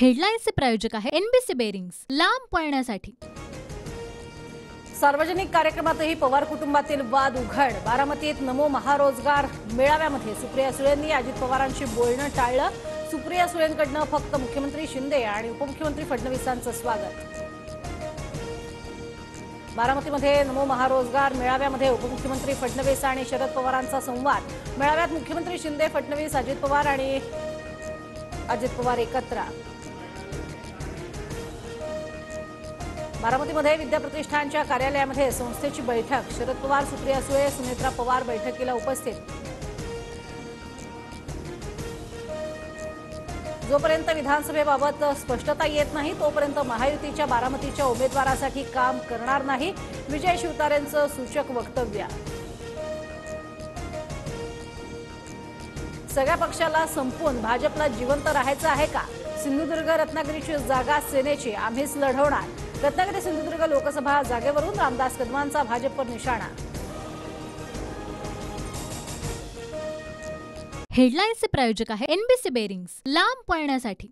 हेडलाईन्सचे प्रायोजक आहे NBC bearings, लांब पळण्यासाठी। सार्वजनिक कार्यक्रमातही पवार कुटुंबातील वाद उघड। बारामतीत नमो महारोजगार मेळाव्यामध्ये सुप्रिया सुळेंनी अजित पवारांशी बोलणं टाळलं। सुप्रिया सुळेंकडनं फक्त मुख्यमंत्री शिंदे आणि उपमुख्यमंत्री फडणवीसांचं स्वागत। बारामतीमध्ये नमो महारोजगार मेळाव्यामध्ये उपमुख्यमंत्री फडणवीस आणि शरद पवारांचा संवाद। मेळाव्यात मुख्यमंत्री शिंदे, फडणवीस, अजित पवार एकत्र। बारामतीमध्ये विद्याप्रतिष्ठानच्या कार्यालयामध्ये संस्थेची बैठक। शरद पवार, सुप्रिया सुळे, सुनेत्रा पवार बैठकीला उपस्थित। जोपर्यंत विधानसभेबाबत स्पष्टता येत नाही तोपर्यंत महायुतीच्या बारामतीच्या उमेदवारासाठी काम करणार नाही, विजय शिवतारेंचं सूचक वक्तव्य। सगळ्या पक्षाला संपून भाजपला जिवंत राहायचं आहे का? सिंधुदुर्ग रत्नागिरीची जागा सेनेची, आम्हीच लढवणार। रत्नागिरी सिंधुदुर्ग लोकसभा जागेवरून रामदास कदमांचा भाजपवर निशाणा। हेडलाईन्सचे प्रायोजक आहे एनबीसी बेरिंग्स, लांब पळण्यासाठी।